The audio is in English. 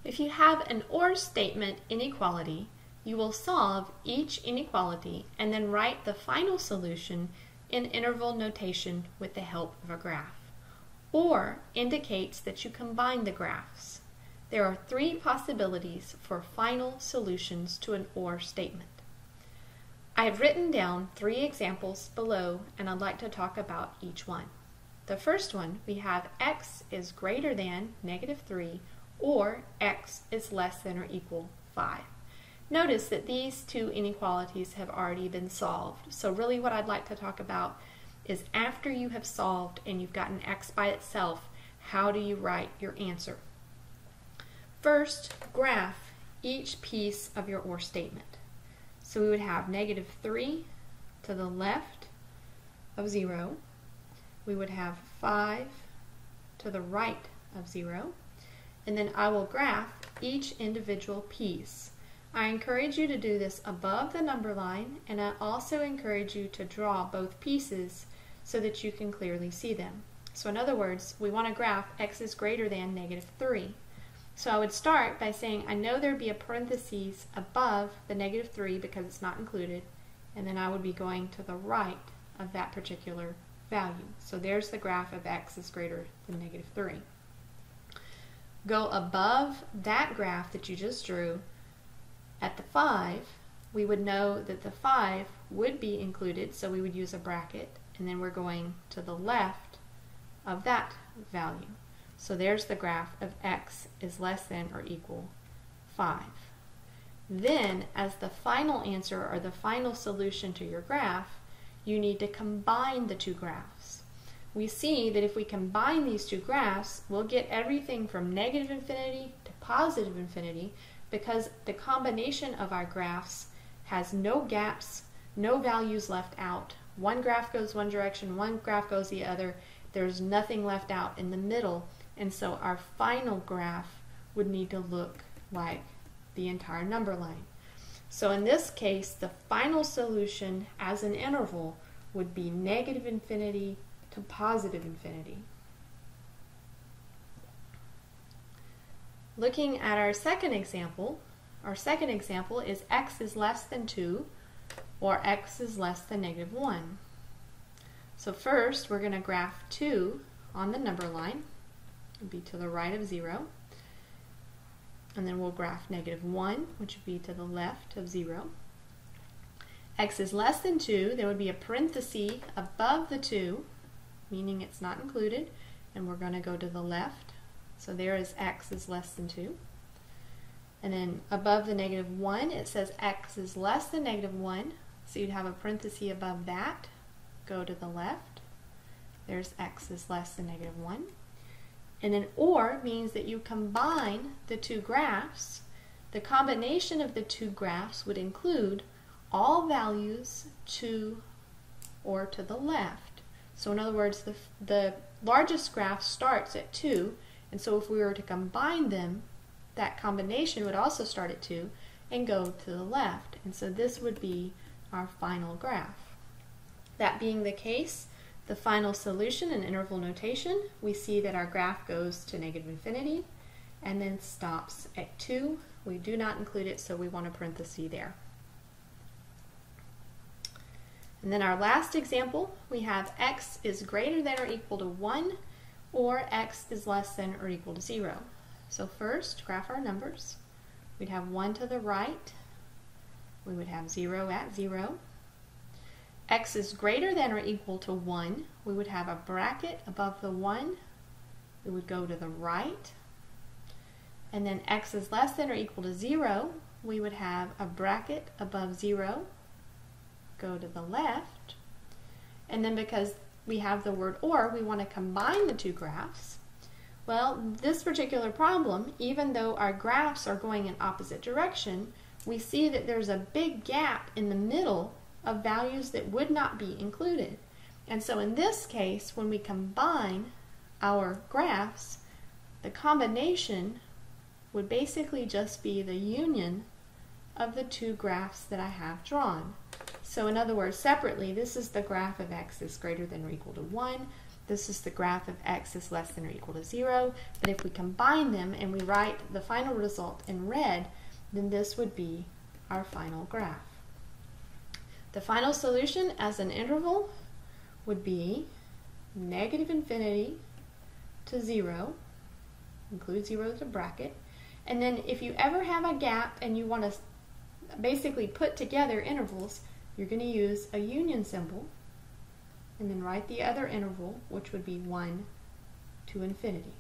If you have an OR statement inequality, you will solve each inequality and then write the final solution in interval notation with the help of a graph. OR indicates that you combine the graphs. There are three possibilities for final solutions to an OR statement. I have written down three examples below, and I'd like to talk about each one. The first one, we have x is greater than -3 or x is less than or equal 5. Notice that these two inequalities have already been solved. So really what I'd like to talk about is after you have solved and you've gotten x by itself, how do you write your answer? First, graph each piece of your OR statement. So we would have -3 to the left of 0. We would have 5 to the right of 0. And then I will graph each individual piece. I encourage you to do this above the number line, and I also encourage you to draw both pieces so that you can clearly see them. So in other words, we want to graph x is greater than -3. So I would start by saying I know there would be a parenthesis above the -3 because it's not included, and then I would be going to the right of that particular value. So there's the graph of x is greater than -3. Go above that graph that you just drew at the 5, we would know that the 5 would be included, so we would use a bracket, and then we're going to the left of that value. So there's the graph of x is less than or equal 5. Then, as the final answer or the final solution to your graph, you need to combine the two graphs. We see that if we combine these two graphs, we'll get everything from -infinity to +infinity, because the combination of our graphs has no gaps, no values left out. One graph goes one direction, one graph goes the other. There's nothing left out in the middle, and so our final graph would need to look like the entire number line. So in this case, the final solution as an interval would be -infinity to +infinity. Looking at our second example is x is less than 2 or x is less than -1. So first we're going to graph 2 on the number line. It would be to the right of 0. And then we'll graph -1, which would be to the left of 0. X is less than 2, there would be a parenthesis above the 2, meaning it's not included, and we're going to go to the left. So there is x is less than 2. And then above the -1, it says x is less than -1, so you'd have a parenthesis above that. Go to the left. There's x is less than -1. And then OR means that you combine the two graphs. The combination of the two graphs would include all values to or to the left. So in other words, the largest graph starts at 2, and so if we were to combine them, that combination would also start at 2 and go to the left. And so this would be our final graph. That being the case, the final solution in interval notation, we see that our graph goes to -infinity and then stops at 2. We do not include it, so we want a parenthesis there. And then our last example, we have x is greater than or equal to 1 or x is less than or equal to 0. So first, graph our numbers. We'd have 1 to the right. We would have 0 at 0. X is greater than or equal to 1. We would have a bracket above the 1. We would go to the right. And then x is less than or equal to 0. We would have a bracket above 0. Go to the left. And then because we have the word OR, we want to combine the two graphs. Well, this particular problem, even though our graphs are going in opposite direction, we see that there's a big gap in the middle of values that would not be included. And so in this case, when we combine our graphs, the combination would basically just be the union of the two graphs that I have drawn. So in other words, separately, this is the graph of x is greater than or equal to 1. This is the graph of x is less than or equal to 0, but if we combine them and we write the final result in red, then this would be our final graph. The final solution as an interval would be negative infinity to 0, include 0 as a bracket, and then if you ever have a gap and you want to basically put together intervals, you're going to use a union symbol and then write the other interval, which would be 1 to infinity.